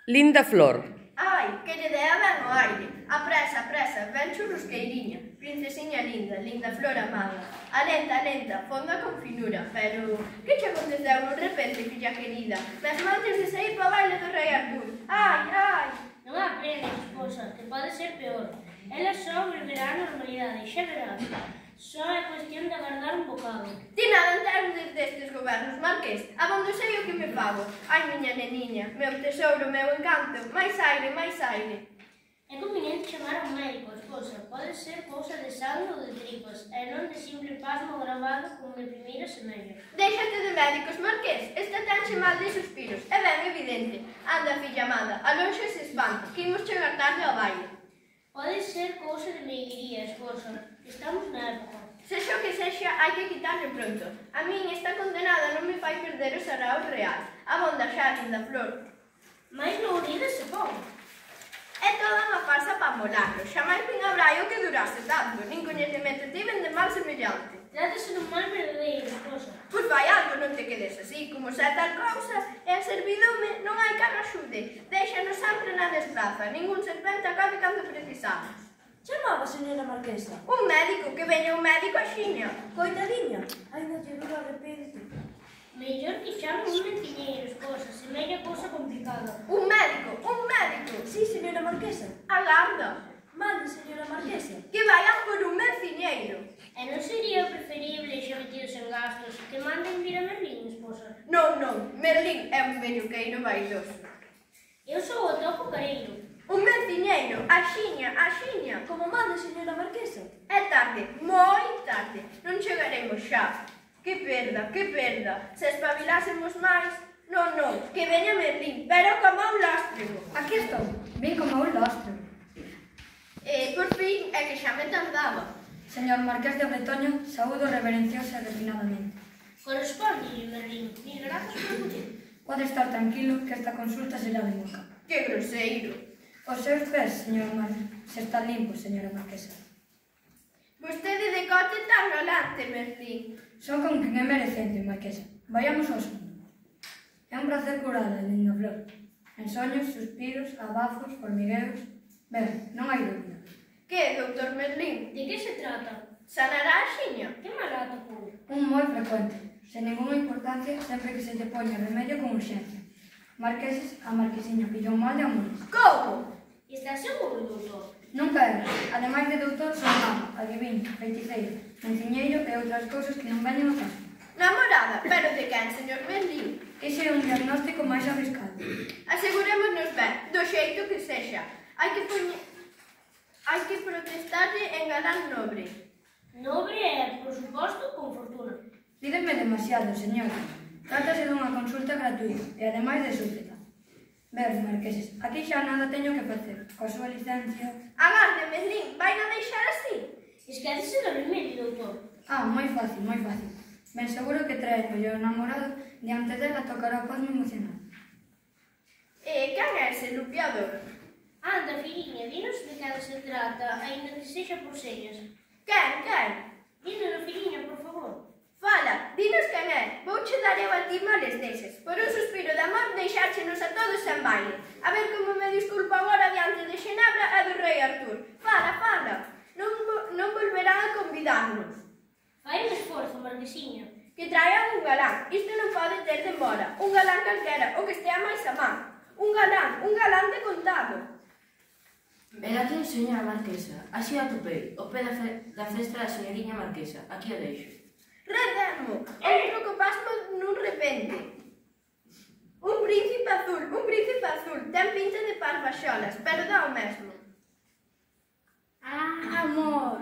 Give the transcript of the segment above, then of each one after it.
Linda Flor. Ai, que lle dea ben o aire. Apresa, apresa, ven churrusqueiriña. Princesiña linda, linda flor amada. Alenta, alenta, fonda con finura. Pero, que che aconteceu no repente, filla querida? Mesmo antes de sair pa baile do rei Artur. Ai, ai. Non aprendes, esposa, que pode ser peor. Ela só volverá á normalidade, xa verás. Só é cuestión de agardar un bocado. Ti nada entendes destes gobernos, Marqués. Abondo sei o que me fago. Ai, miña neniña, meu tesouro, meu encanto. Mais aire, máis aire. É conveniente chamar a un médico, esposa. Pode ser cousa de sangue ou de tripas, e non de simple pasmo gravado como de primeira semella. Déxate de médicos, Marqués. Esta tenxe mal de suspiros. É ben evidente. Anda, filla amada, alonxe ese espanto, que imos chegar tarde ao baile. Pode ser cousa de meiguería, esposa. Estamos na época. Sexa o que sexa, hai que quitarle pronto. A min esta condenada non me fai perder o sarao real. Abonda xa, linda flor. Mais non unides se pon. É toda unha farsa para molarlo. Xamais vin a braio que durase tanto. Nin coñecemento tiven de mal semellante. Trátase dun mal verdadeiro, esposa. Pois vai algo, non te quedes así. Como se é tal cousa, e a servidume non hai que axude. Déxanos sempre na desgraza. Ningún serpente acabe cando precisamos. Chamaba, señora Marquesa. Un médico, que veña un médico axiña. Coitadiña. Ai, non lle dura de repente. Mellor que chame un mentiñeiro, esposa. Semella cousa complicada. Un médico, un médico. Sí, señora Marquesa. Agarda. Mande, señora Marquesa. Que vayan por un menciñeiro. E non sería preferible, xa metidos en gastos, que manden vir a Merlín, esposa? Non, non, Merlín é un velluqueiro vaidoso. Eu sou o topo careiro. Un menciñeiro, axiña, axiña. Como mande, señora Marquesa. É tarde, moi tarde. Non chegaremos xa. Que perda, que perda. Se espabilásemos máis. Non, non, que veña Merlín, pero como un lástrego. Aquí estou, vin como un lastro. Por fin, é que xa me tardaba. Señor Marqués de Bretoño, saúdo reverenciosa e refinadamente. Corresponde, Merlín. Mil grazas por acudir. Pode estar tranquilo que esta consulta será de boca. Que groseiro. Os seus pés, señor se están limpos, señora Marquesa. Vostede decote tan galante, Merlín. Son con quen é merecente, Marquesa. Vayamos ao asunto. É un placer curada, linda flor. En soños, suspiros, abafos, formigueos... Ben, non hai dúbida. Que, doutor Merlín? De que se trata? Sanará axiña? Que malato pou? Un moi frecuente, sen ninguna importancia, sempre que se lle poña remedio con urxencia. Marqueses, a marquesiña pillou mal de amores. Como? Está seguro, doutor? Nunca era. Ademais de doutor, son mago, adivinho, feiticeiro, menciñeiro e outras cousas que non veñen ao caso. Namorada, pero de quen, señor Merlín? Ese é un diagnóstico máis arriscado. Asegurémonos ben, do xeito que sexa. Hai que protestarlle en galán nobre. Nobre é, por suposto, con fortuna. Pídeme demasiado, señora. Trátase dunha consulta gratuita e ademais de súpeta. Ver, marqueses, aquí xa nada teño que facer. Coa súa licencia... Agarde, Merlín, vai non deixar así? Esquécese do remedio, doutor. Ah, moi fácil, moi fácil. Ben seguro que traéndole o namorado diante dela tocará o pasmo emocional. E quen é ese lupiador? Anda, filliña, dinos de que se trata, aínda que sexa por señas. Quen? Dínos, filliña, por favor. Fala, dinos quen é. Vouche dar eu a ti males deses. Por un suspiro de amor deixárchenos a todos en baile. A ver como me disculpo agora diante de Xenebra e do rei Artur. Fala. Non volverán a convidarnos. Fai un esforzo, marquesiña. Que traian un galán. Isto non pode ter demora. Un galán calquera, o que estea máis a man. Un galán de contado. Ven aquí, señora Marquesa. Así a topei, o pé da cesta da señoriña Marquesa. Aquí a deixo. Redemo, outro co pasmo nun repente. Un príncipe azul, ten pinta de parvaxolas, pero dá o mesmo. Amor.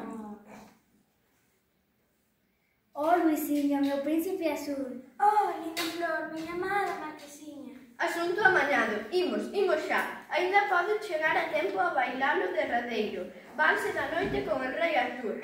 Oh, Luisiña, meu príncipe azul. Oh, linda flor, miña amada marquesiña. Asunto amañado, imos xa. Ainda pode chegar a tempo a bailar o derradeiro. Valse da noite con el rei Artur.